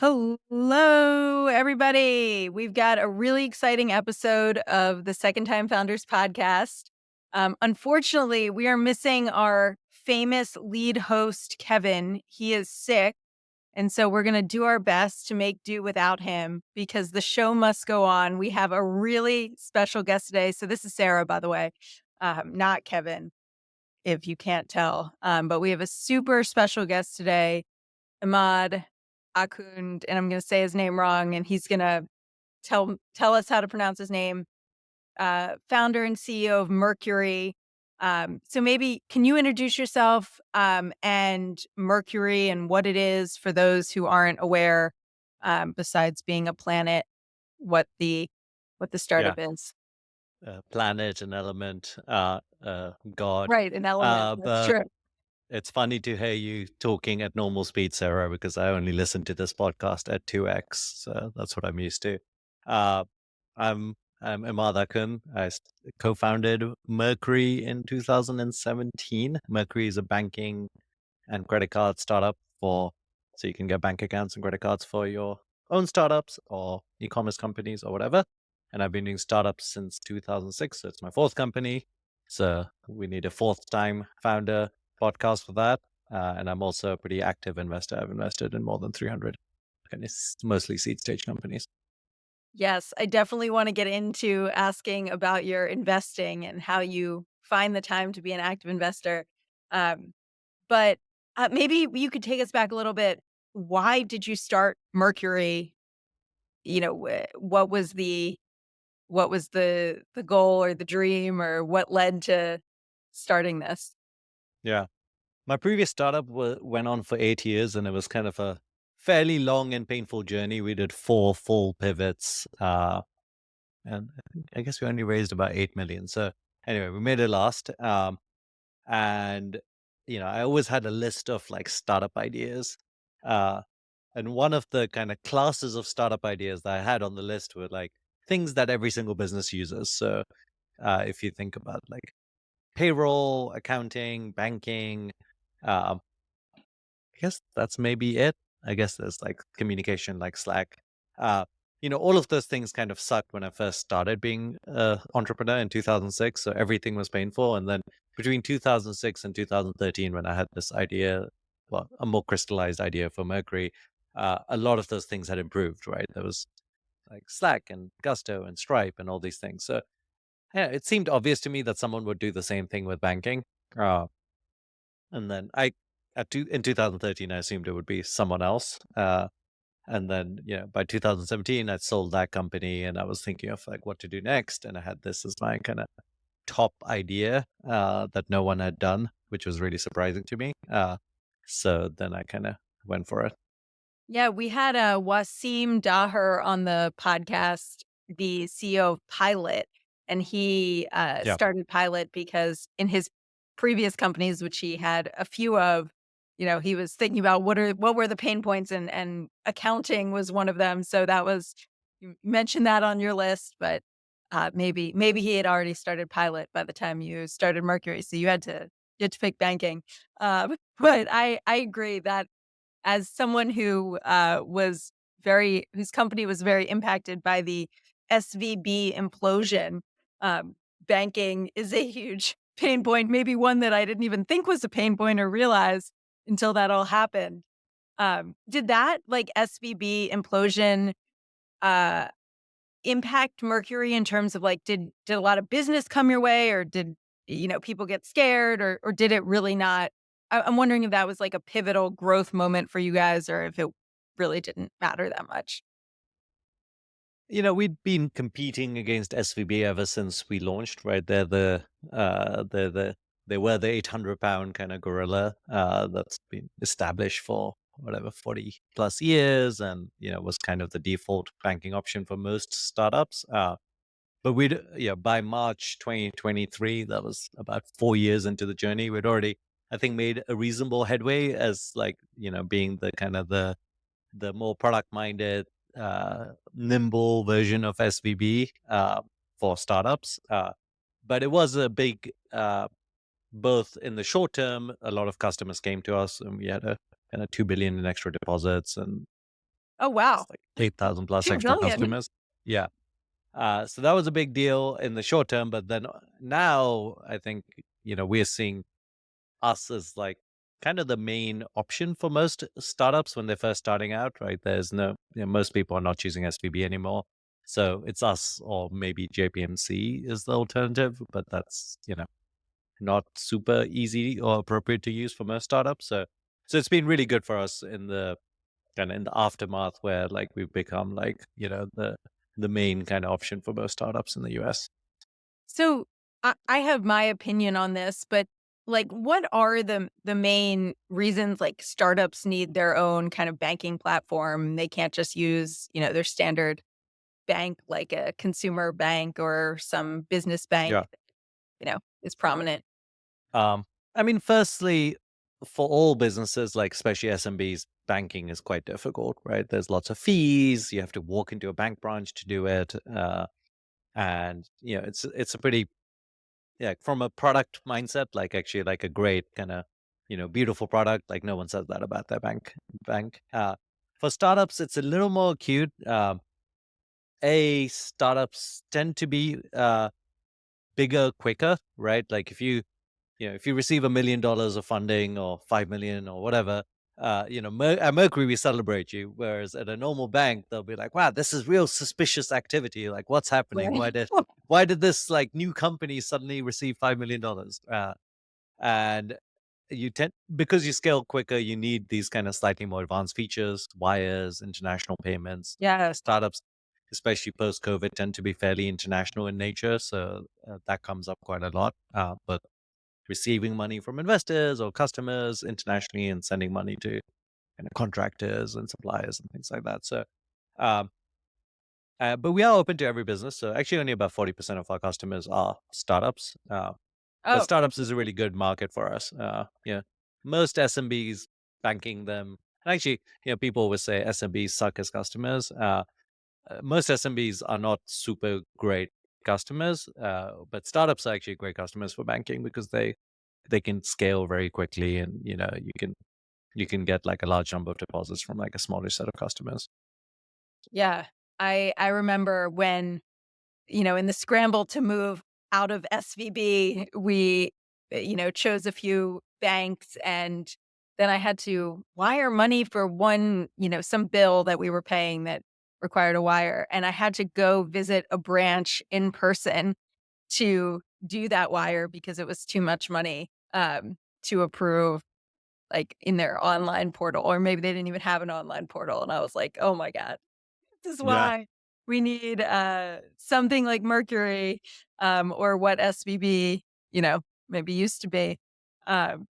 Hello, everybody. We've got a really exciting episode of the Second Time Founders podcast. Unfortunately, we are missing our famous lead host, Kevin. He is sick. And so we're going to do our best to make do without him because the show must go on. We have a really special guest today. So, this is Sarah, by the way, not Kevin, if you can't tell. But we have a super special guest today. Immad Akhund, and I'm going to say his name wrong, and he's going to tell us how to pronounce his name. Founder and CEO of Mercury. So maybe can you introduce yourself and Mercury and what it is for those who aren't aware, besides being a planet, what the Yeah, startup is? planet, an element, God. Right, an element. That's But true. it's funny to hear you talking at normal speed, Sarah, because I only listen to this podcast at 2x. So that's what I'm used to. Uh, I'm Immad Akhund. Co-founded Mercury in 2017. Mercury is a banking and credit card startup so you can get bank accounts and credit cards for your own startups or e-commerce companies or whatever. And I've been doing startups since 2006. So it's my fourth company. So we need a fourth time founder podcast for that. And I'm also a pretty active investor. I've invested in more than 300, and it's mostly seed stage companies. Yes, I definitely want to get into asking about your investing and how you find the time to be an active investor. Um, But, maybe you could take us back a little bit. Why did you start Mercury? What was the goal or the dream or what led to starting this? Yeah. My previous startup went on for 8 years, and it was kind of a fairly long and painful journey. We did four full pivots. And I guess we only raised about 8 million. So anyway, we made it last. And I always had a list of like startup ideas. Uh, and one of the kind of classes of startup ideas that I had on the list were like things that every single business uses. So if you think about like payroll, accounting, banking, um, I guess that's maybe it. I guess there's like communication like Slack. Uh, all of those things kind of sucked when I first started being an entrepreneur in 2006. So everything was painful. And then between 2006 and 2013, when I had this idea, well, a more crystallized idea for Mercury, a lot of those things had improved, right? There was like Slack and Gusto and Stripe and all these things. So yeah, it seemed obvious to me that someone would do the same thing with banking. Uh, and then in 2013, I assumed it would be someone else. And then, by 2017, I sold that company and I was thinking of like what to do next. And I had this as my kind of top idea that no one had done, which was really surprising to me. So then I kind of went for it. Yeah, we had, Wasim Daher on the podcast, the CEO of Pilot, and he, Yeah. started Pilot because in his previous companies, which he had a few of, he was thinking about what were the pain points and accounting was one of them, so that was you mentioned that on your list, but, maybe he had already started Pilot by the time you started Mercury, so you had to pick banking. But I agree that as someone who, whose company was very impacted by the SVB implosion, banking is a huge pain point, maybe one that I didn't even think was a pain point or realize until that all happened. Did that, like, SVB implosion, uh, impact Mercury in terms of, like, did a lot of business come your way, or did, people get scared, or did it really not? I'm wondering if that was, like, a pivotal growth moment for you guys or if it really didn't matter that much. We'd been competing against SVB ever since we launched, right? They were the 800-pound kind of gorilla that's been established for whatever 40 plus years, and was kind of the default banking option for most startups. But by March 2023, that was about 4 years into the journey, we'd already, I think, made a reasonable headway as like being the kind of the more product minded, nimble version of SVB for startups. But it was a big, both in the short term, a lot of customers came to us and we had a kind of 2 billion in extra deposits. And Oh, It's wow. like 8,000 plus extra 2 billion. customers. Yeah. So that was a big deal in the short term, but then now I think, we're seeing us as like kind of the main option for most startups when they're first starting out, right? There's no, most people are not choosing SVB anymore. So it's us or maybe JPMC is the alternative, but that's, not super easy or appropriate to use for most startups. So it's been really good for us in the kind of in the aftermath where like we've become like, the main kind of option for most startups in the US. So I have my opinion on this, but like, what are the main reasons like startups need their own kind of banking platform? They can't just use, their standard bank like a consumer bank or some business bank, Yeah. is prominent. Um, I mean, firstly, for all businesses, like especially SMBs, banking is quite difficult, right? There's lots of fees. You have to walk into a bank branch to do it, and it's a pretty, yeah, from a product mindset, like actually like a great kind of beautiful product. Like no one says that about their bank. For startups, it's a little more acute. Startups tend to be bigger quicker, right? Like if you receive $1 million of funding or 5 million or whatever, at Mercury we celebrate you. Whereas at a normal bank, they'll be like, "Wow, this is real suspicious activity. Like, what's happening? Right. Why did this like new company suddenly receive $5 million?" And you tend because you scale quicker, you need these kind of slightly more advanced features, wires, international payments. Yes. Startups, especially post COVID, tend to be fairly international in nature, so that comes up quite a lot. But receiving money from investors or customers internationally and sending money to contractors and suppliers and things like that. So, um, but we are open to every business. So actually, only about 40% of our customers are startups. But Oh, startups is a really good market for us. Yeah, most SMBs banking them. And actually, people always say SMBs suck as customers. Most SMBs are not super great customers, but startups are actually great customers for banking because they can scale very quickly, and you can get like a large number of deposits from like a smaller set of customers. yeah. I remember when, in the scramble to move out of SVB, we, chose a few banks, and then I had to wire money for one, some bill that we were paying that required a wire, and I had to go visit a branch in person to do that wire because it was too much money, to approve, like, in their online portal, or maybe they didn't even have an online portal, and I was like, "Oh my god. This is Yeah, why we need, something like Mercury, or what SVB, maybe used to be, um,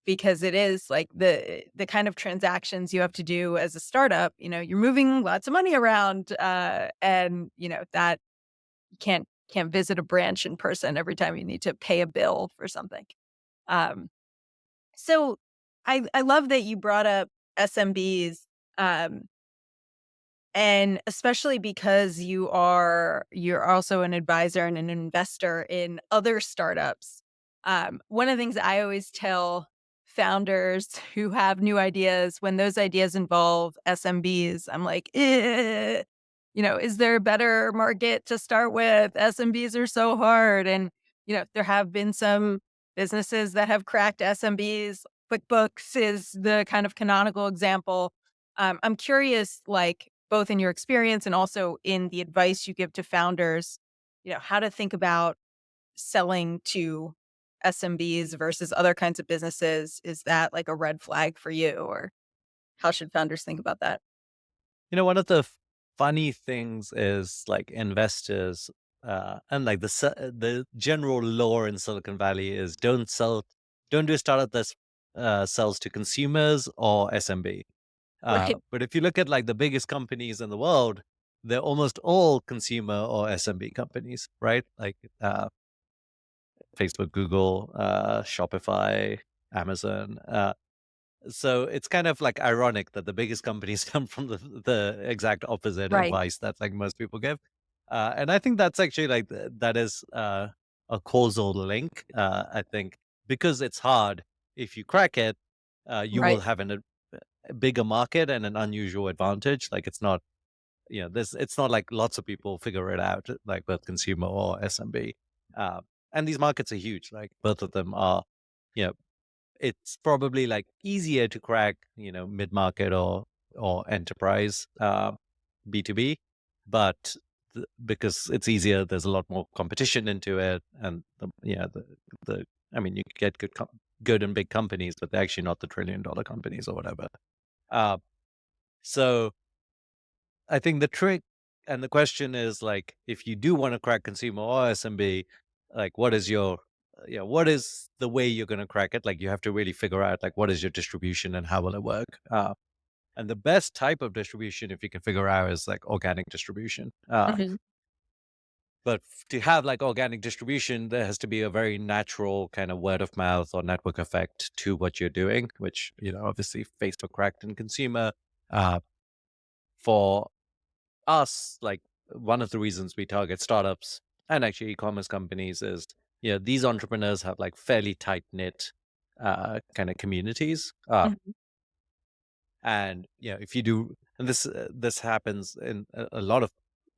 because it is like the kind of transactions you have to do as a startup, you're moving lots of money around, and, that you can't visit a branch in person every time you need to pay a bill for something. Um, so I love that you brought up SMBs, um and especially because you're also an advisor and an investor in other startups. One of the things I always tell founders who have new ideas, when those ideas involve SMBs, I'm like, is there a better market to start with? SMBs are so hard. And, there have been some businesses that have cracked SMBs. QuickBooks is the kind of canonical example. I'm curious, like, both in your experience and also in the advice you give to founders, how to think about selling to SMBs versus other kinds of businesses. Is that like a red flag for you, or how should founders think about that? one of the funny things is like investors, and like the general lore in Silicon Valley is don't do a startup that sells to consumers or SMB. Right. But if you look at like the biggest companies in the world, they're almost all consumer or SMB companies, right? Like Facebook, Google, Shopify, Amazon. So it's kind of like ironic that the biggest companies come from the exact opposite Right. advice that like most people give. And I think that's actually like that is a causal link. I think because it's hard, if you crack it, you will Right. have a bigger market and an unusual advantage. Like it's not, there's it's not like lots of people figure it out, like both consumer or SMB. And these markets are huge. Like both of them are, you know, it's probably like easier to crack, mid market or enterprise B2B, but because it's easier, there's a lot more competition into it, and the I mean, you get good and big companies, but they're actually not the $1 trillion companies or whatever. Uh, so I think the trick and the question is like, if you do want to crack consumer or SMB, like, what is the way you're going to crack it? Like, you have to really figure out like what is your distribution and how will it work. And the best type of distribution, if you can figure out, is like organic distribution. Mhm. But to have like organic distribution, there has to be a very natural kind of word of mouth or network effect to what you're doing, which, obviously Facebook cracked in consumer. Uh, for us, like one of the reasons we target startups and actually e-commerce companies is, these entrepreneurs have like fairly tight knit kind of communities. Mhm. And if you do, and this happens in a lot of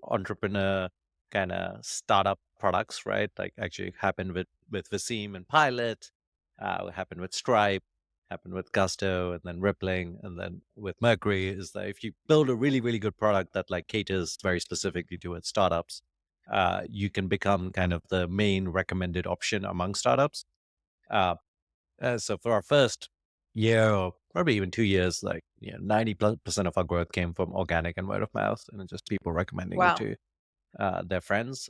entrepreneur kind of startup products, right? Like actually happened with Vaseem and Pilot, happened with Stripe, happened with Gusto, and then Rippling, and then with Mercury. Is that if you build a really really good product that like caters very specifically towards startups, you can become kind of the main recommended option among startups. Uh, so for our first year or probably even 2 years, like 90+% of our growth came from organic and word of mouth, and just people recommending it Wow. to their friends.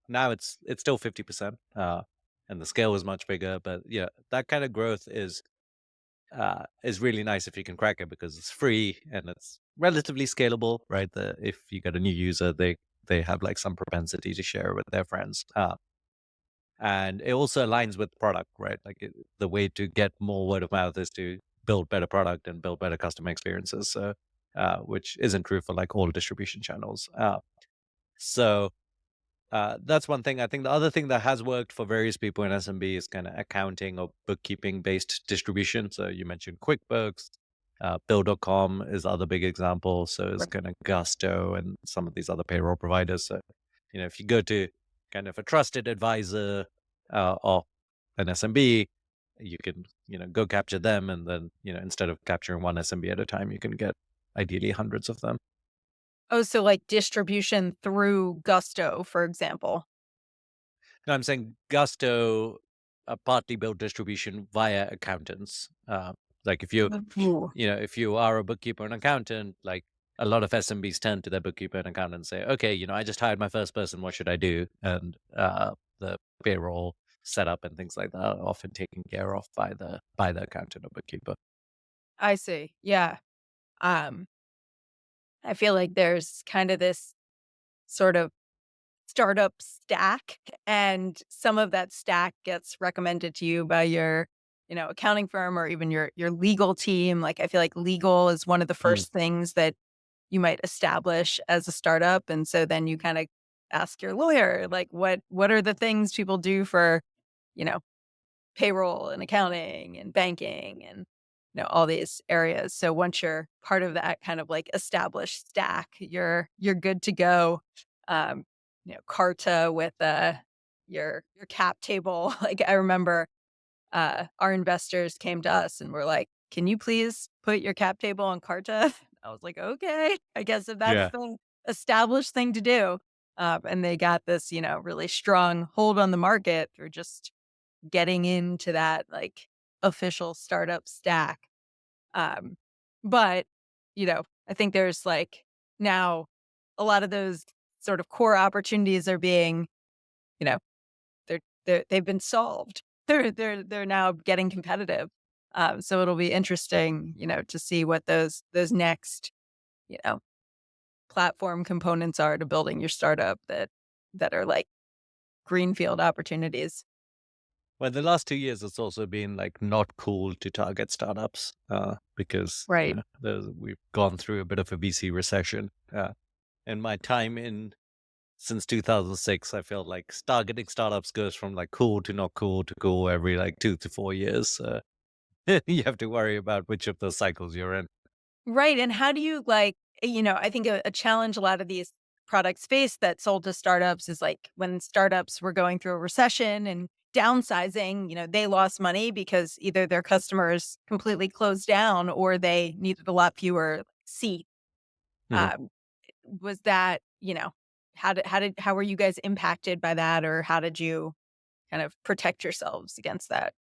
Now it's still 50%, and the scale is much bigger. But yeah, that kind of growth is really nice if you can crack it because it's free and it's relatively scalable, right? If you get a new user, they have like some propensity to share with their friends. And it also aligns with product, right? Like the way to get more word of mouth is to build better product and build better customer experiences. So, which isn't true for like all distribution channels. So that's one thing. I think the other thing that has worked for various people in SMB is kind of accounting or bookkeeping based distribution. So you mentioned QuickBooks, Bill.com is the other big example. So it's Right. kind of Gusto and some of these other payroll providers. So, if you go to kind of a trusted advisor or an SMB, you can, go capture them. And then, instead of capturing one SMB at a time, you can get ideally hundreds of them. Oh, so, like, distribution through Gusto, for example. No, I'm saying Gusto partly built distribution via accountants. Like Ooh, if you are a bookkeeper and accountant, like a lot of SMBs turn to their bookkeeper and accountant and say, okay, I just hired my first person. What should I do? And the payroll setup and things like that are often taken care of by the accountant or bookkeeper. I see. Yeah. Um, I feel like there's kind of this sort of startup stack, and some of that stack gets recommended to you by your, accounting firm or even your legal team. Like, I feel like legal is one of the Mm. first things that you might establish as a startup, and so then you kinda ask your lawyer, like, what are the things people do for, you know, payroll and accounting and banking and, all these areas. So once you're part of that kind of, like, established stack, you're good to go. Um, Carta with, your cap table. Like, I remember our investors came to us and were like, "Can you please put your cap table on Carta?" I was like, "Okay, I guess if that's Yeah. the established thing to do." And they got this, really strong hold on the market through just getting into that like official startup stack. Um, but I think there's like now a lot of those sort of core opportunities are being, you know, they've been solved. They're now getting competitive. So it'll be interesting, to see what those next, you know, platform components are to building your startup that are like greenfield opportunities. Well, the last 2 years, it's also been like not cool to target startups because Right. we've gone through a bit of a VC recession. In my time in since 2006, I feel like targeting startups goes from like cool to not cool to cool every like 2 to 4 years. You have to worry about which of those cycles you're in. Right, and how do you, like I think a challenge a lot of these products face that sold to startups is, like, when startups were going through a recession and downsizing, they lost money because either their customers completely closed down or they needed a lot fewer seats. Mhm. Um, was that, how were you guys impacted by that, or how did you kind of protect yourselves against that?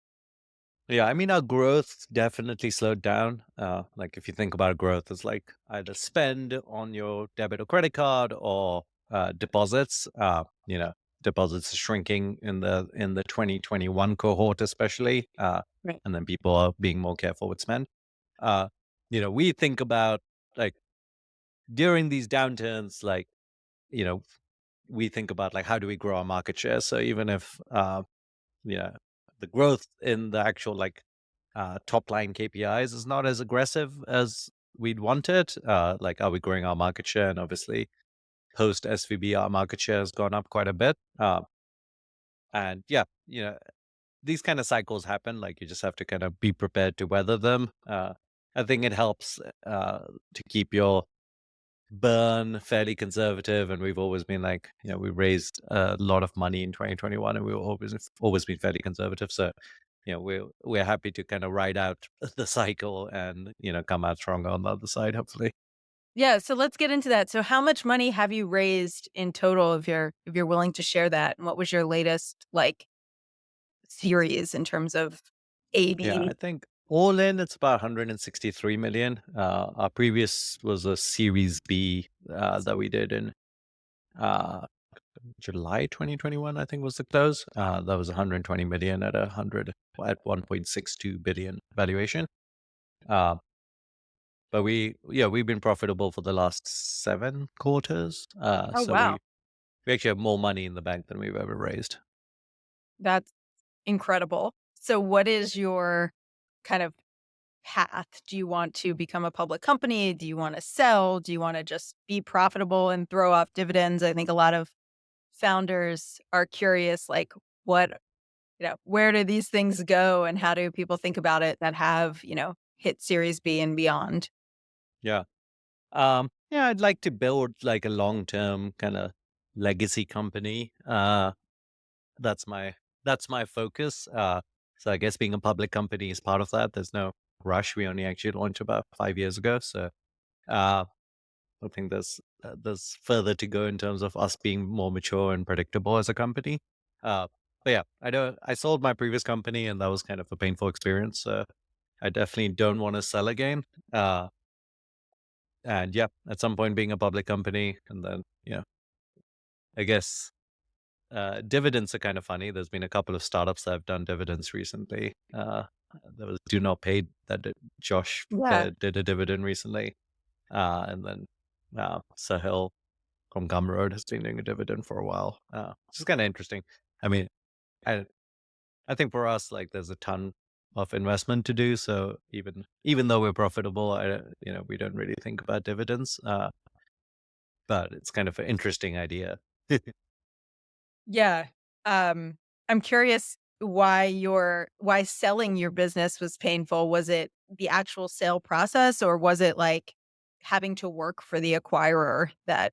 Yeah, I mean, our growth definitely slowed down. Like, if you think about growth as like either spend on your debit or credit card or deposits. Deposits are shrinking in the 2021 cohort, especially, Right. and then people are being more careful with spend. Uh, we think about like during these downturns, like you know, we think about like how do we grow our market share. So even if yeah, the growth in the actual like top line KPIs is not as aggressive as we'd wanted. Like, are we growing our market share? And obviously, post SVB, our market share has gone up quite a bit. And yeah, these kind of cycles happen. Like, you just have to kind of be prepared to weather them. I think it helps to keep your burn fairly conservative, and we've always been like, we raised a lot of money in 2021, and we were always been fairly conservative. So, we're happy to kind of ride out the cycle and come out stronger on the other side, hopefully. Yeah, so let's get into that. So how much money have you raised in total, if you're willing to share that? And what was your latest, like, series in terms of Yeah, AB? I think all in it's about 163 million. Our previous was a Series B that we did in uh, July 2021, I think was the close. That was 120 million at 1.62 billion valuation. Uh, but we've been profitable for the last 7 quarters. Oh, So wow. we actually have more money in the bank than we've ever raised. That's incredible. So what is your kind of path? Do you want to become a public company? Do you wanna sell? Do you wanna just be profitable and throw off dividends? I think a lot of founders are curious, like, where do these things go and how do people think about it that have, hit Series B and beyond? Yeah. Yeah, I'd like to build like a long-term kind of legacy company. That's my that's my focus. So I guess being a public company is part of that. There's no rush. We only actually launched about 5 years ago, so uh, I think there's further to go in terms of us being more mature and predictable as a company. Uh, but yeah, I sold my previous company, and that was kind of a painful experience. So I definitely don't want to sell again. Uh, and yeah, at some point, being a public company, and then I guess dividends are kind of funny. There's been a couple of startups that have done dividends recently. There was Do Not Pay that Josh Yeah. did a dividend recently, and then Sahil from Gumroad has been doing a dividend for a while, which is kind of interesting. I mean, I I think for us, like, there's a ton of investment to do. So even though we're profitable, we don't really think about dividends. But it's kind of an interesting idea. Yeah. Um, I'm curious why selling your business was painful. Was it the actual sale process, or was it, like, having to work for the acquirer that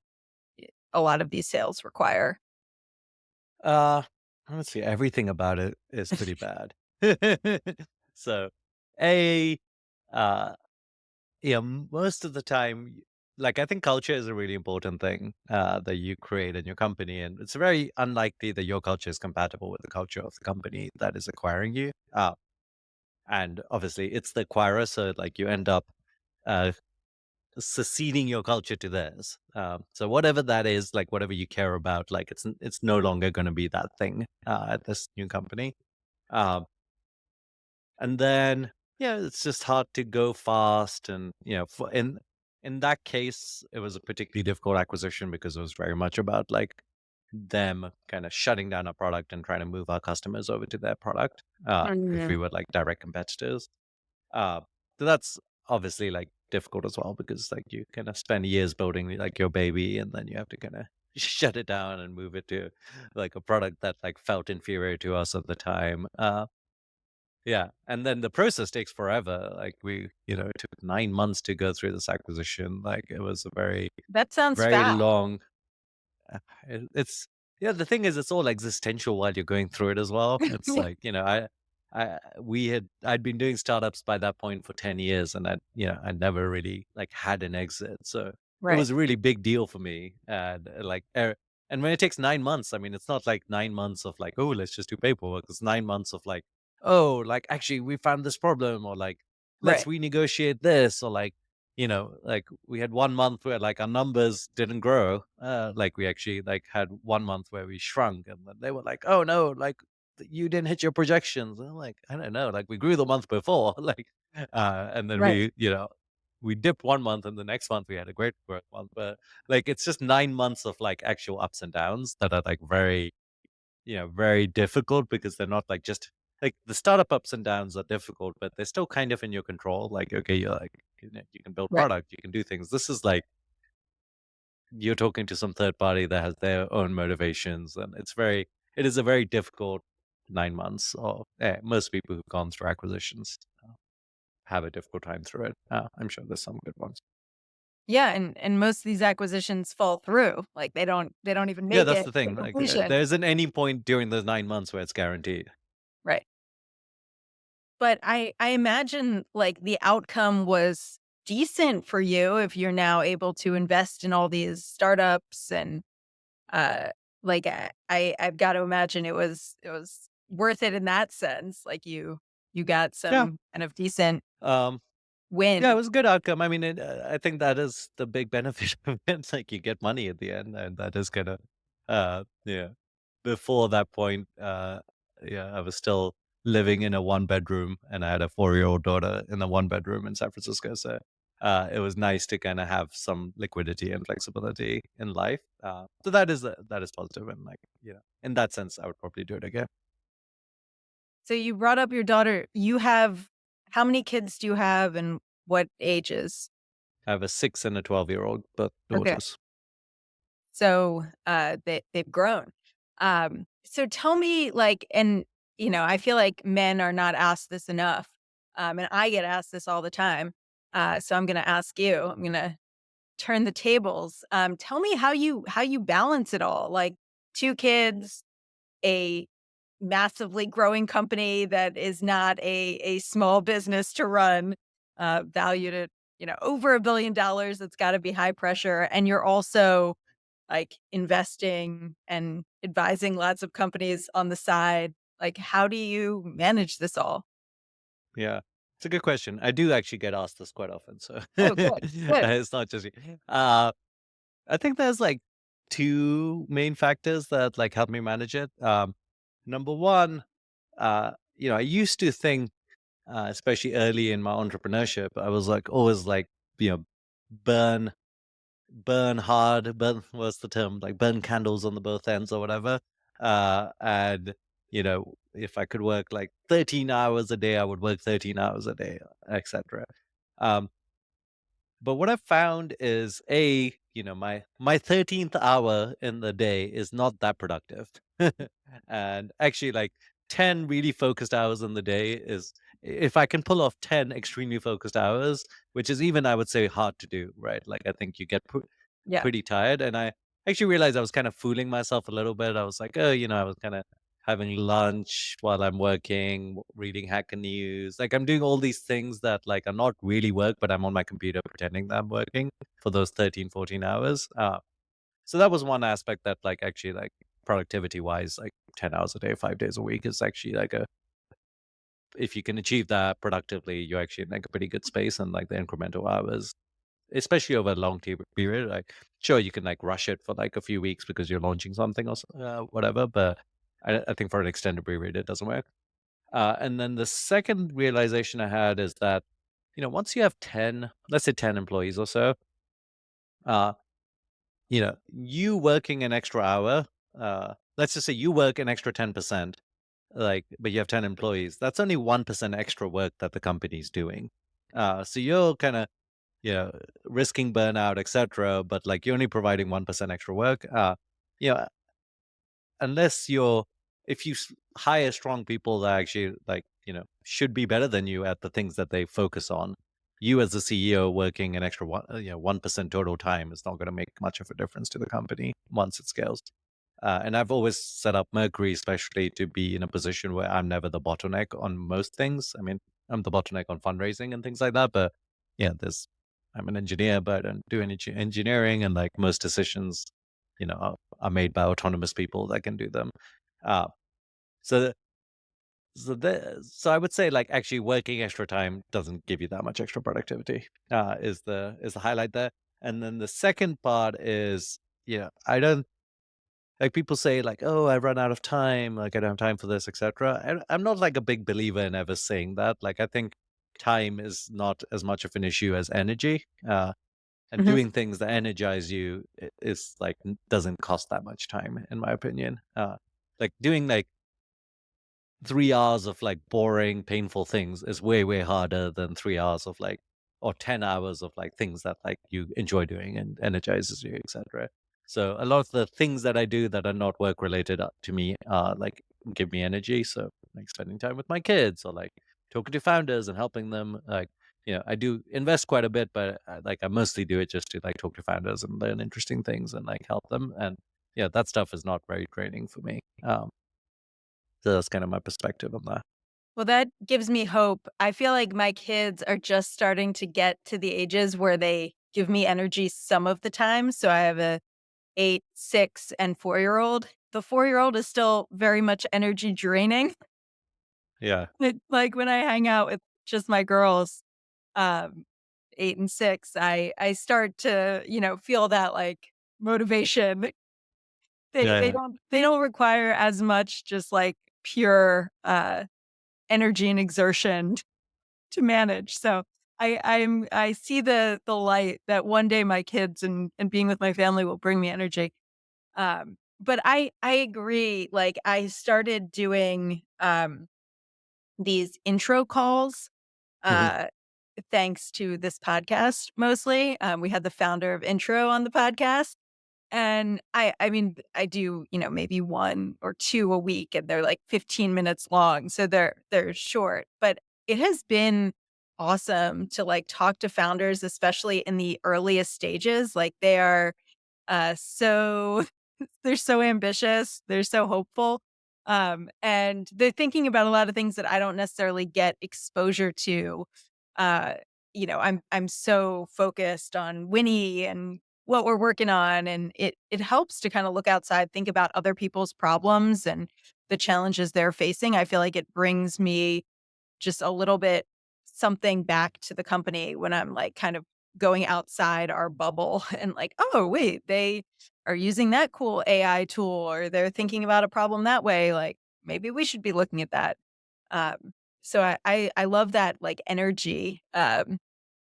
a lot of these sales require? Uh, Honestly, everything about it is pretty bad. So, a uh, most of the time, like, I think culture is a really important thing that you create in your company, and it's very unlikely that your culture is compatible with the culture of the company that is acquiring you. And obviously, it's the acquirer, so like you end up uh, seceding your culture to theirs. So whatever that is, like whatever you care about, like it's no longer going to be that thing at this new company. Um, and then yeah, it's just hard to go fast, and in that case, it was a particularly difficult acquisition because it was very much about like them kind of shutting down our product and trying to move our customers over to their product if we Mhm. were like direct competitors. Uh, so that's obviously like difficult as well because like you kind of spend years building like your baby, and then you have to kind of shut it down and move it to like a product that like felt inferior to us at the time. Yeah, and then the process takes forever. Like it took 9 months to go through this acquisition. Like it was a very, That sounds very fast. long. It's yeah. The thing is, it's all existential while you're going through it as well. It's like I'd been doing startups by that point for 10 years, and I never really like had an exit. So it Right, was a really big deal for me. And when it takes 9 months, I mean, it's not like 9 months of like, oh, let's just do paperwork. It's 9 months of like, oh, like actually we found this problem, or like let's right, renegotiate this, or like we had 1 month where like our numbers didn't grow. Like we actually like had 1 month where we shrunk, and then they were like, "Oh no, like you didn't hit your projections." And I'm like, I don't know, like we grew the month before, and then right. we dipped 1 month, and the next month we had a great growth month. But like it's just 9 months of like actual ups and downs that are like very very difficult, because they're not like just like the startup ups and downs are difficult, but they're still kind of in your control. Like, okay, you're like, you can build Right. product, you can do things. This is like you're talking to some third party that has their own motivations, and it is a very difficult 9 months. Or most people who've gone through acquisitions have a difficult time through it. I'm sure there's some good ones. Yeah, and most of these acquisitions fall through. Like, they don't even Yeah, make that's it the to thing. Like, completion. there isn't any point during those 9 months where it's guaranteed. Right. But I imagine, like, the outcome was decent for you if you're now able to invest in all these startups and, uh, like, I've got to imagine it was worth it in that sense. Like, you got Yeah. some kind of decent Um, Yeah, it wins. was a good outcome. I mean, I think that is the big benefit of it. It's like you get money at the end, and that is kind of, yeah. Before that point, yeah, I was still living in a one bedroom, and I had a 4-year-old daughter in a one bedroom in San Francisco. So, it was nice to kind of have some liquidity and flexibility in life. So that is positive, and like in that sense, I would probably do it again. So you brought up your daughter. You have how many kids do you have and what ages? I have a 6 and a 12-year-old, both Okay. daughters. So, they've grown. So tell me, like, and I feel like men are not asked this enough, and I get asked this all the time. So I'm gonna ask you. I'm gonna turn the tables. Tell me how you balance it all, like 2 kids, a massively growing company that is not a small business to run, valued at over $1 billion. It's got to be high pressure, and you're also like investing and advising lots of companies on the side. Like, how do you manage this all? Yeah. It's a good question. I do actually get asked this quite often, so Oh, good, good. it's not just me. Uh, I think there's like 2 main factors that like help me manage it. Number 1, I used to think, especially early in my entrepreneurship, I was like always like, you know, burn burn hard, burn what's the term? Like burn candles on the both ends or whatever. And if I could work like 13 hours a day, I would work 13 hours a day, etc. Um, but what I've found is my 13th hour in the day is not that productive. And actually like 10 really focused hours in the day is, if I can pull off 10 extremely focused hours, which is even I would say hard to do, right? Like I think you get Yeah, pretty tired. And I actually realized I was kind of fooling myself a little bit. I was like, oh, I was kind of having lunch while I'm working, reading Hacker News. Like I'm doing all these things that like are not really work, but I'm on my computer pretending that I'm working for those 13, 14 hours. So that was one aspect that like actually like productivity wise, like 10 hours a day, 5 days a week is actually like if you can achieve that productively, you're actually in like a pretty good space, and like the incremental hours, especially over a long period. Like, sure, you can like rush it for like a few weeks because you're launching something or whatever, but I think for an extended period, it doesn't work. And then the second realization I had is that, once you have 10, let's say 10 employees or so, uh, you working an extra hour, let's just say you work an extra 10%, like, but you have 10 employees, that's only 1% extra work that the company's doing. So you're kind of you know, risking burnout, etc. But like you're only providing 1% extra work. You know, unless if you hire strong people that actually like should be better than you at the things that they focus on. You as the CEO working an extra 1% total time is not going to make much of a difference to the company once it scales. And I've always set up Mercury, especially to be in a position where I'm never the bottleneck on most things. I mean, I'm the bottleneck on fundraising and things like that. But yeah, I'm an engineer, but I don't do any engineering, and like most decisions, are made by autonomous people that can do them. Uh, so so I would say like actually working extra time doesn't give you that much extra productivity. Is the highlight there. And then the second part is, I don't like people say like, oh, I run out of time, like I don't have time for this, etc. I'm not like a big believer in ever saying that. Like I think time is not as much of an issue as energy. And Mhm. doing things that energize you is like doesn't cost that much time, in my opinion. Like doing like 3 hours of like boring, painful things is way, way harder than 3 hours of like, or 10 hours of like things that like you enjoy doing and energizes you, etc. So a lot of the things that I do that are not work related to me like give me energy. So like spending time with my kids or like talking to founders and helping them. Like, I do invest quite a bit, but like I mostly do it just to like talk to founders and learn interesting things and like help them. And yeah, that stuff is not very draining for me. So that's kind of my perspective on that. Well, that gives me hope. I feel like my kids are just starting to get to the ages where they give me energy some of the time. So I have a 8, 6, and 4-year-old. The 4-year-old is still very much energy draining. Yeah. Like when I hang out with just my girls, um, 8 and 6, I start to, feel that like motivation. They Yeah, don't require as much just like pure energy and exertion to manage. So I see the light that one day my kids and being with my family will bring me energy. But I agree. Like I started doing these intro calls yeah. uh thanks to this podcast mostly. We had the founder of Intro on the podcast. And I mean, I do, maybe 1 or 2 a week, and they're, like, 15 minutes long, so they're short, but it has been awesome to, like, talk to founders, especially in the earliest stages, like, they are, so they're so ambitious, they're so hopeful, and they're thinking about a lot of things that I don't necessarily get exposure to. Uh, I'm so focused on Winnie and what we're working on, and it helps to kinda look outside, think about other people's problems and the challenges they're facing. I feel like it brings me just a little bit something back to the company when I'm, like, kind of going outside our bubble and like, "Oh, wait, they are using that cool AI tool, or they're thinking about a problem that way, like, maybe we should be looking at that." Um, so I love that, like, energy,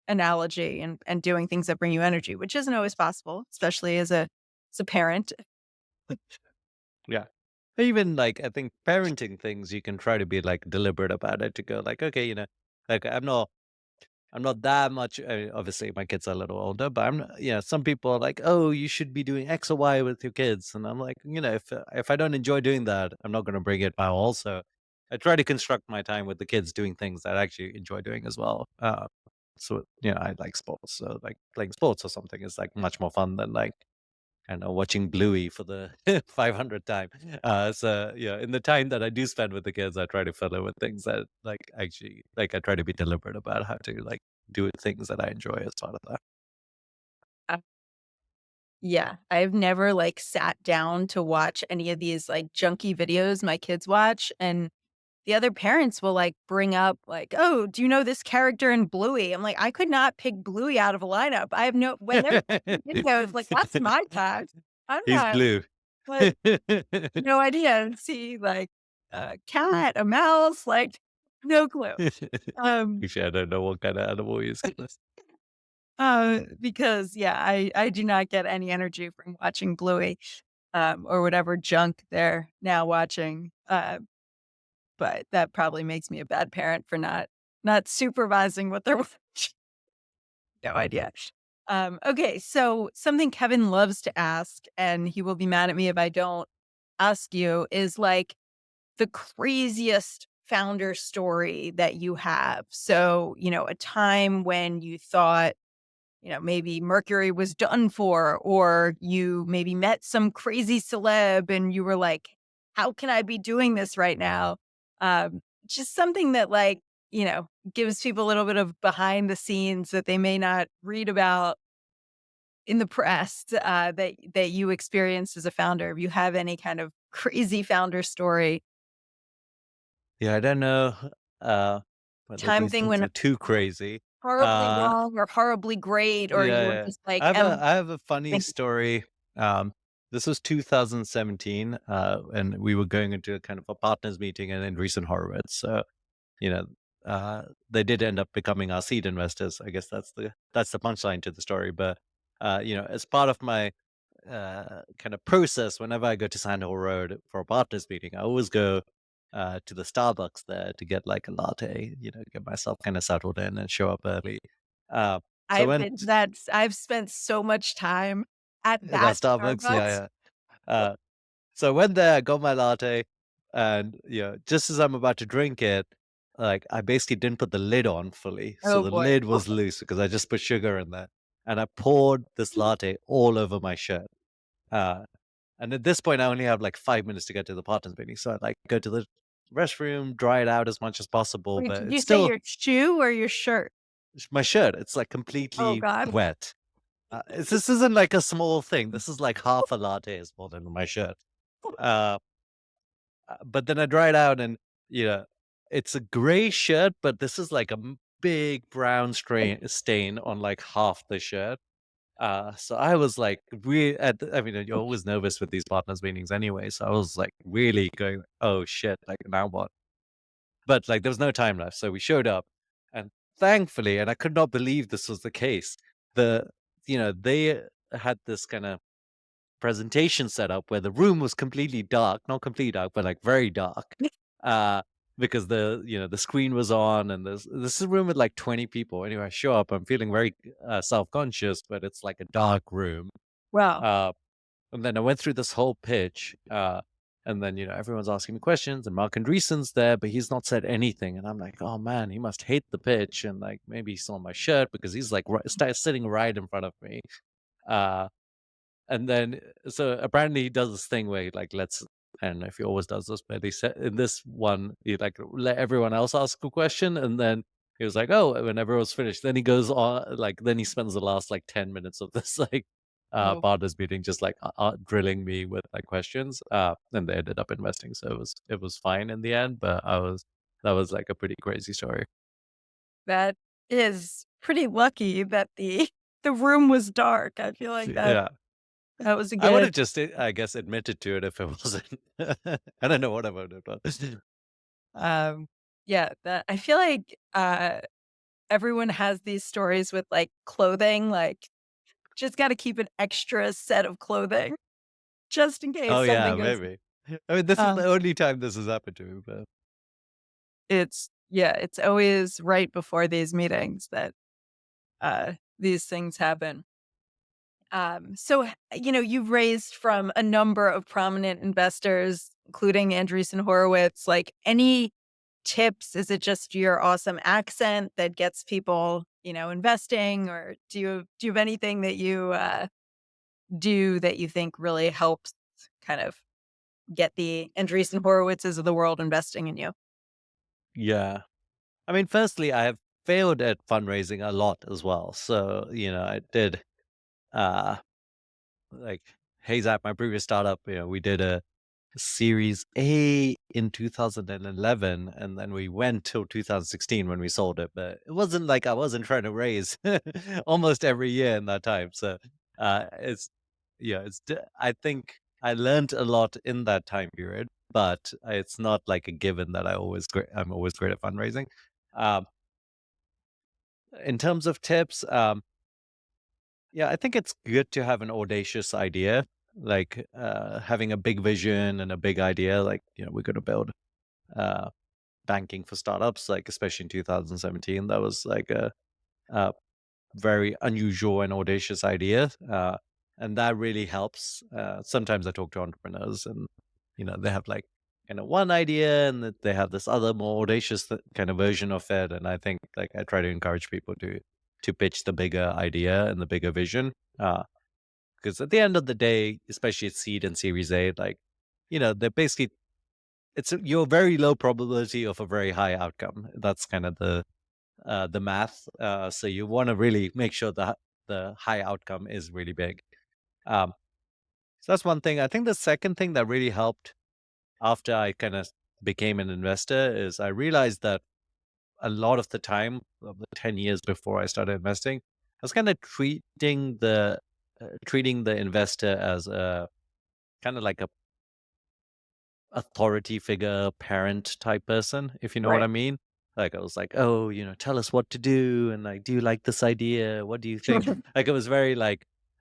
analogy and doing things that bring you energy, which isn't always possible, especially as a parent. Yeah. Even like I think parenting things you can try to be like deliberate about it to go like, okay, like I'm not that much. Obviously, my kids are a little older, but I'm not, some people are like, oh, you should be doing X or Y with your kids, and I'm like, if I don't enjoy doing that, I'm not going to bring it my all. So I try to construct my time with the kids doing things that I actually enjoy doing as well. So I like sports, so like playing sports or something is like much more fun than like and watching Bluey for the 500th time. So yeah, in the time that I do spend with the kids, I try to fill it with things that like actually like I try to be deliberate about how to like do things that I enjoy as part of that. Uh, yeah, I've never, like, sat down to watch any of these, like, junky videos my kids watch, and the other parents will, like, bring up, like, "Oh, do you know this character in Bluey?" I'm like, "I could not pick Bluey out of a lineup." I have no when they're videos, like, that's my time. I'm He's not, blue. like, no idea. See, like, a cat, a mouse, like, no clue. Um, Actually, I don't know what kind of animal he is. because, yeah, I do not get any energy from watching Bluey, or whatever junk they're now watching, but that probably makes me a bad parent for not supervising what they're watching. No idea. Okay, so something Kevin loves to ask, and he will be mad at me if I don't ask you, is, like, the craziest founder story that you have. So, a time when you thought, maybe Mercury was done for, or you maybe met some crazy celeb and you were like, how can I be doing this right now? Just something that, like, gives people a little bit of behind the scenes that they may not read about in the press, that you experienced as a founder. If you have any kind of crazy founder story, Yeah, I don't know, uh, whether time these thing things when are too crazy. horribly Uh, wrong or horribly great, or yeah, you were yeah. just like, "Am" I have a funny think story. This was 2017, and we were going into a kind of a partners meeting in recent Horowitz. So, you know, they did end up becoming our seed investors. I guess that's the punchline to the story. But as part of my kind of process, whenever I go to Sand Hill Road for a partners meeting, I always go to the Starbucks there to get like a latte, get myself kind of settled in and show up early. So I I've went been that's I've spent so much time at at that that Starbucks, Starbucks. yeah, yeah. So I went there, I got my latte, and just as I'm about to drink it, like I basically didn't put the lid on fully, so Oh, the boy. lid was loose because I just put sugar in there, and I poured this latte all over my shirt. Uh, And at this point, I only have like 5 minutes to get to the partners meeting. So I like go to the restroom, dry it out as much as possible, Wait, but did it's you say still your shoe or your shirt? my shirt. It's like Oh completely god. wet. This isn't like a small thing. This is like half a latte is more than my shirt. Uh, but then I dry it out, and you know, it's a gray shirt, but this is like a big brown stain on like half the shirt. So I was like, I mean, you're always nervous with these partners meetings anyway. So I was like, really going, oh shit, like now what? But like, there was no time left. So we showed up, and thankfully, and I could not believe this was the case. The, they had this kind of presentation set up where the room was completely dark, not completely dark, but like very dark. Uh, because the screen was on, and this is a room with like 20 people. Anyway, I show up, I'm feeling very self-conscious, but it's like a dark room. Wow. uh, and then I went through this whole pitch, and then everyone's asking me questions, and Mark Andreessen's there, but he's not said anything, and I'm like, oh man, he must hate the pitch, and like maybe he saw my shirt because he's like sitting right in front of me. uh, and then, so apparently he does this thing where he like lets, I don't know if he always does this, but he said in this one, he like let everyone else ask a question, and then he was like, "Oh," when everyone's finished, then he goes on, like then he spends the last like 10 minutes of this like Oh, partners meeting just like drilling me with like questions. And they ended up investing, so it was fine in the end. But that was like a pretty crazy story. that is pretty lucky that the the room was dark. I feel like that Yeah. that was a I would good have just, I guess, admitted to it if it wasn't. I don't know what I would have done. um yeah, that I feel like everyone has these stories with like clothing, like just got to keep an extra set of clothing just in case Oh, something yeah, goes. maybe. I mean, this is the um only time this has happened to me, but it's yeah, it's always right before these meetings that these things happen. You've raised from a number of prominent investors, including Andreessen Horowitz. Like, any tips? Is it just your awesome accent that gets people, investing, or do you have anything that you do that you think really helps kind of get the Andreessen Horowitzes of the world investing in you? yeah. I mean, firstly, I have failed at fundraising a lot as well. So, I did, uh, like Hazap, my previous startup, we did a Series A in 2011, and then we went till 2016 when we sold it. But it wasn't like I wasn't trying to raise almost every year in that time. So it's yeah, I think I learned a lot in that time period, but it's not like a given that I'm always great at fundraising. Um, in terms of tips, yeah, I think it's good to have an audacious idea, like having a big vision and a big idea. Like, we're going to build uh, banking for startups, like especially in 2017. That was like a very unusual and audacious idea. And that really helps. Sometimes I talk to entrepreneurs, and they have like kind of one idea and that they have this other more audacious kind of version of it. And I think like I try to encourage people to pitch the bigger idea and the bigger vision. Because at the end of the day, especially at seed and Series A, like, they're basically it's your very low probability of a very high outcome. That's kind of the math. So you want to really make sure that the high outcome is really big. Um, so that's one thing. I think the second thing that really helped after I kind of became an investor is I realized that a lot of the time, of the 10 years before I started investing, I was kind of treating the investor as a kind of like a authority figure, parent type person, if you know what I Right. mean. Like I was like, oh, tell us what to do, and like, do you like this idea? What do you think? Like it was very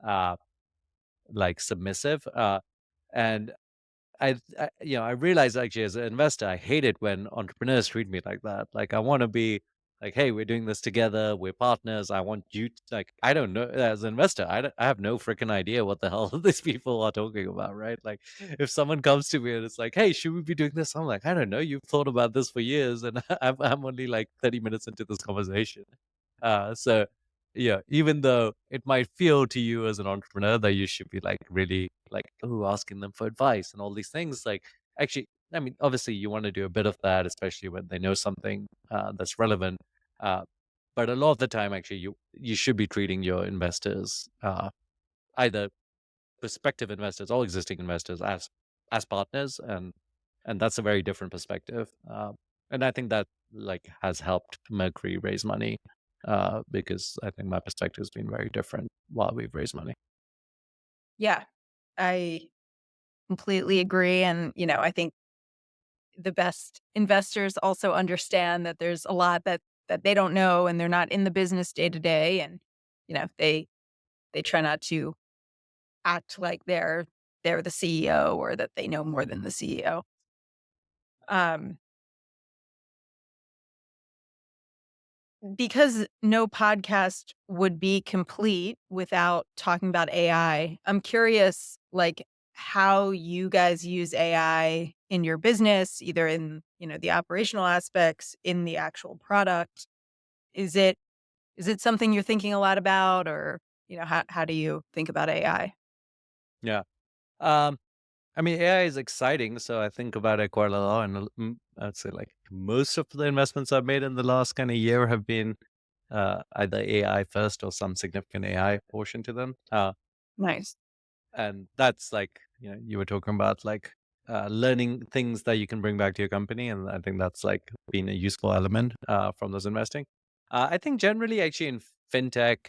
uh, like submissive, and I realized actually as an investor, I hate it when entrepreneurs treat me like that. Like I want to be like, hey, we're doing this together. We're partners. I want you to, like, I don't know as an investor, I have no freaking idea what the hell these people are talking about, right? Like if someone comes to me and it's like, hey, should we be doing this? I'm like, I don't know. You've thought about this for years, and I'm only like 30 minutes into this conversation. So yeah, even though it might feel to you as an entrepreneur that you should be like really like, oh, asking them for advice and all these things, like actually, I mean, obviously you want to do a bit of that, especially when they know something that's relevant. Uh, but a lot of the time, actually, you should be treating your investors, either prospective investors or existing investors, as partners, and that's a very different perspective. And I think that like has helped Mercury raise money, because I think my perspective has been very different while we've raised money. Yeah, I completely agree. And, I think the best investors also understand that there's a lot that they don't know and they're not in the business day to day. And, they try not to act like they're the CEO or that they know more than the CEO. Um, because no podcast would be complete without talking about AI, I'm curious, like, how you guys use AI in your business, either in, the operational aspects, in the actual product. Is it is it something you're thinking a lot about, or, how do you think about AI? Yeah. Um, I mean, AI is exciting, so I think about it quite a lot. And I'd say like most of the investments I've made in the last kind of year have been either AI first or some significant AI portion to them. Nice. And that's like, you were talking about like learning things that you can bring back to your company, and I think that's like been a useful element from those investing. I think generally, actually, in fintech,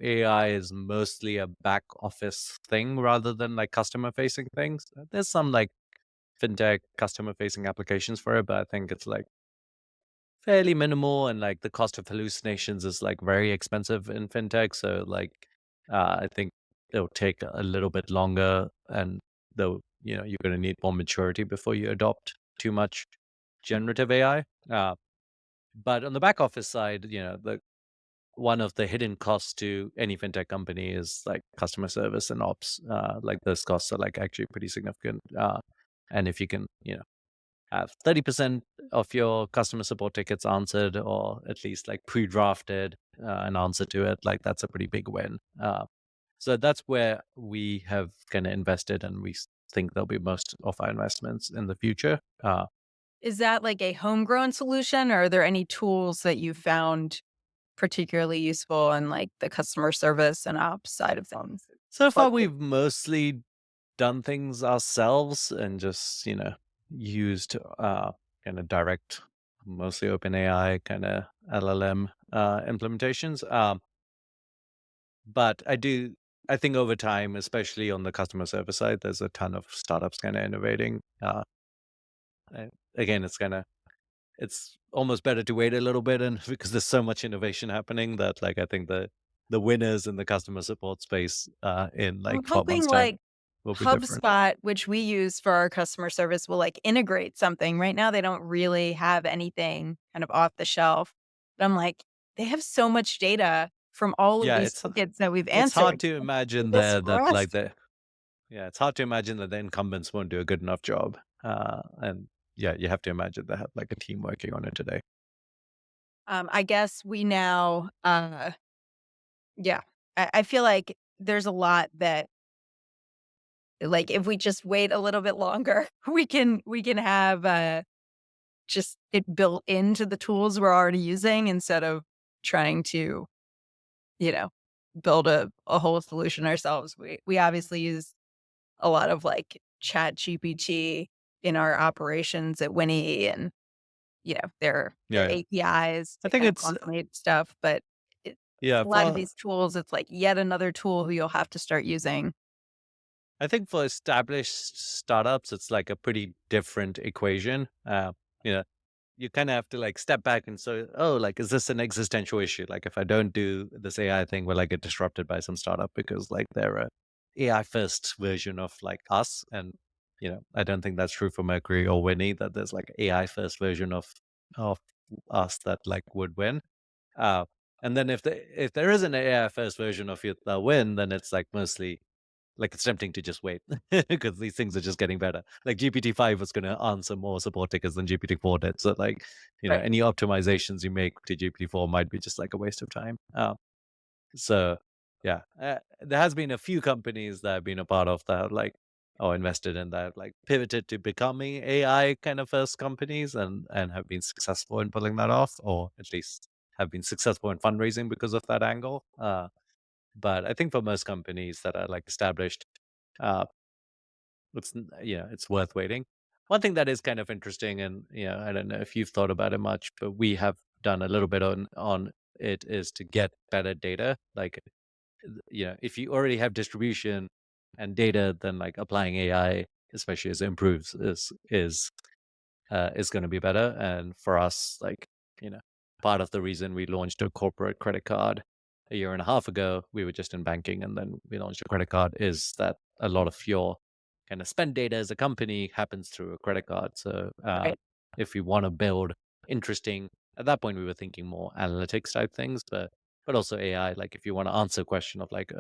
AI is mostly a back office thing rather than like customer facing things. There's some like fintech customer facing applications for it, but I think it's like fairly minimal, and like the cost of hallucinations is like very expensive in fintech. So like I think it'll take a little bit longer, and though you're going to need more maturity before you adopt too much generative AI. But on the back office side, the one of the hidden costs to any fintech company is like customer service and ops. Like those costs are like actually pretty significant. And if you can, have 30% of your customer support tickets answered, or at least like pre-drafted an answer to it, like that's a pretty big win. So that's where we have kind of invested, and we think there'll be most of our investments in the future. Is that like a homegrown solution, or are there any tools that you found particularly useful in, like, the customer service and ops side of things? So far, What we've mostly done things ourselves and just, used kind of direct, mostly OpenAI kind of LLM implementations. But I think over time, especially on the customer service side, there's a ton of startups kind of innovating. Again, it's almost better to wait a little bit, and because there's so much innovation happening that like I think the winners in the customer support space in I'm like 12 hoping, months time like, will be different. HubSpot, which we use for our customer service, will, like, integrate something. Right now, they don't really have anything kind of off the shelf, but I'm like, they have so much data from all of Yeah, these tickets that we've it's hard answered. to Do imagine this there for that us. like the yeah, it's hard to imagine that the incumbents won't do a good enough job. And yeah, you have to imagine they have like a team working on it today. I guess we now, yeah, I feel like there's a lot that, like, if we just wait a little bit longer, we can have, just it built into the tools we're already using instead of trying to, you know, build a whole solution ourselves. We obviously use a lot of, like, Chat GPT in our operations at Winnie and, Yeah, their yeah. APIs I to think kind of it's automate stuff, but it yeah. a lot of For these tools, it's like yet another tool you'll have to start using. I think for established startups, it's like a pretty different equation. You know, you kind of have to like step back and say, oh, like, is this an existential issue? Like, if I don't do this AI thing, will I get disrupted by some startup because like they're a AI first version of like us? And I don't think that's true for Mercury or Winnie. That there's like AI first version of us that like would win. Uh, and then if there is an AI first version of you that win, then it's like mostly like, it's tempting to just wait because these things are just getting better. Like GPT-5 was gonna answer more support tickets than GPT-4 did. So, like, Right. any optimizations you make to GPT-4 might be just like a waste of time. So yeah, there has been a few companies that I've been a part of that have like, or invested in that have like pivoted to becoming AI kind of first companies and have been successful in pulling that off, or at least have been successful in fundraising because of that angle. But I think for most companies that are like established, uh, it's worth waiting. One thing that is kind of interesting, and I don't know if you've thought about it much, but we have done a little bit on it, is to get better data. Like, if you already have distribution and data, then like applying AI, especially as it improves, is going to be better. And for us, like, you know, part of the reason we launched a corporate credit card a year and a half ago, we were just in banking and then we launched a credit card, is that a lot of your kind of spend data as a company happens through a credit card. So Right. if we want to build interesting, at that point we were thinking more analytics type things, but also AI. Like if you want to answer a question of like,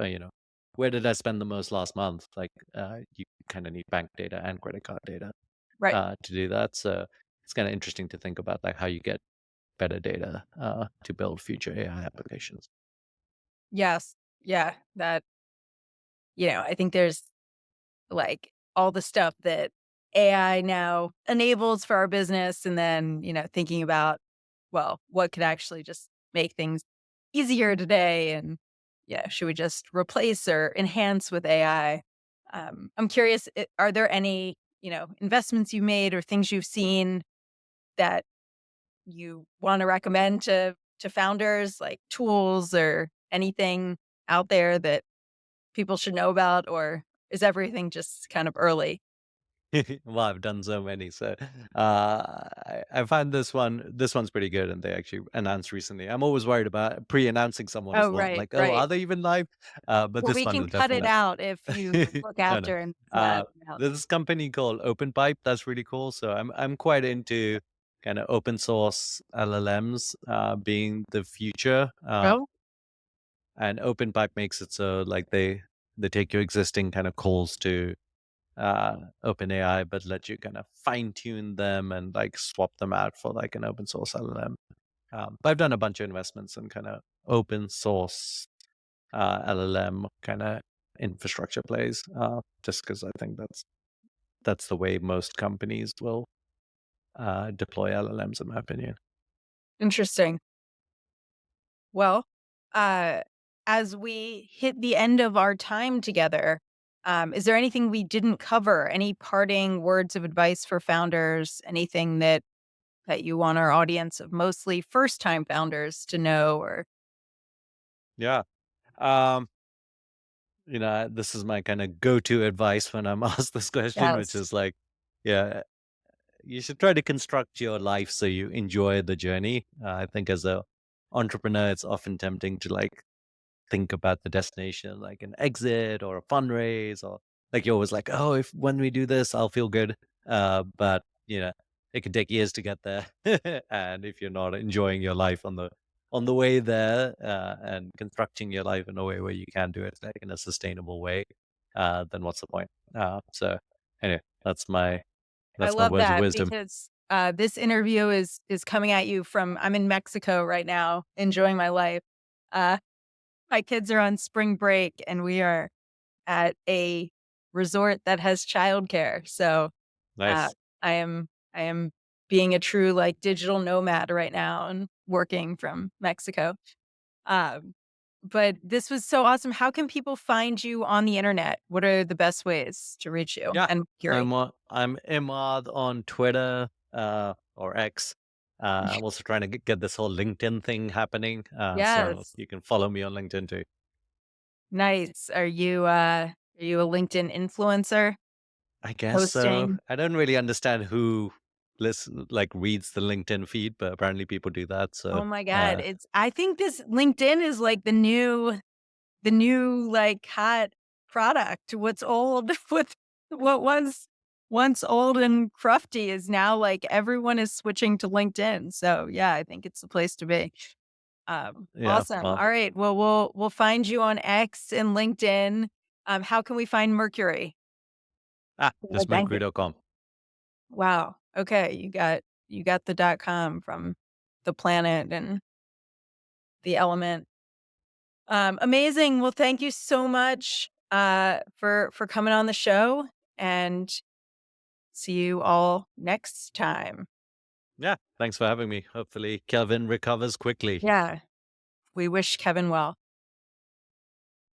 where did I spend the most last month? Like you kind of need bank data and credit card data Right. to do that. So it's kind of interesting to think about like how you get better data to build future AI applications. Yes. Yeah. That, I think there's like all the stuff that AI now enables for our business. And then, thinking about, well, what could actually just make things easier today? And yeah, should we just replace or enhance with AI? I'm curious, are there any, investments you made or things you've seen that you want to recommend to founders, like tools or anything out there that people should know about, or is everything just kind of early? Well, I've done so many, so I find this one's pretty good, and they actually announced recently. I'm always worried about pre-announcing someone as Oh, well. I'm right, like, oh, right. are they even live? But Well, this we one can will cut it definitely. out if you look No, no. after and announce. There's this company called OpenPipe that's really cool. So I'm quite into kind of open source LLMs being the future. Oh, And OpenPipe makes it so like they take your existing kind of calls to OpenAI, but let you kind of fine tune them and like swap them out for like an open source LLM. But I've done a bunch of investments in kind of open source LLM kind of infrastructure plays, just because I think that's the way most companies will deploy LLMs, in my opinion. interesting. Well, uh, as we hit the end of our time together, is there anything we didn't cover? Any parting words of advice for founders? Anything that you want our audience of mostly first time founders to know? Or Yeah. Um, this is my kind of go-to advice when I'm asked this question, which yes, is like, yeah, you should try to construct your life so you enjoy the journey. I think as a entrepreneur, it's often tempting to like think about the destination, like an exit or a fundraise, or like you're always like, oh, if when we do this, I'll feel good. But it can take years to get there, and if you're not enjoying your life on the way there and constructing your life in a way where you can do it like in a sustainable way, then what's the point? So anyway, that's my I That's my love words of that wisdom. because, this interview is coming at you from I'm in Mexico right now, enjoying my life. Uh, my kids are on spring break, and we are at a resort that has childcare. So, uh, Nice. I am being a true, like, digital nomad right now and working from Mexico. Um, but this was so awesome. How can people find you on the internet? What are the best ways to reach you Yeah, and Mercury? I'm Imad on Twitter, or X. I'm also trying to get this whole LinkedIn thing happening, so Yes. you can follow me on LinkedIn too. Nice. Are you a LinkedIn influencer I guess so. posting? I don't really understand who like reads the LinkedIn feed, but apparently people do that. Oh So, my god, it's I think this LinkedIn is like the new, like, hot product. What's old what was once old and crufty is now, like, everyone is switching to LinkedIn. So, yeah, I think it's the place to be. yeah, Awesome. well, Alright, well, we'll find you on X and LinkedIn. How can we find Mercury? just Like banking. mercury.com. Wow. Okay, you got the .com from the planet and the element. Amazing. Well, thank you so much for coming on the show, and see you all next time. Yeah, thanks for having me. Hopefully, Kelvin recovers quickly. Yeah, we wish Kevin well.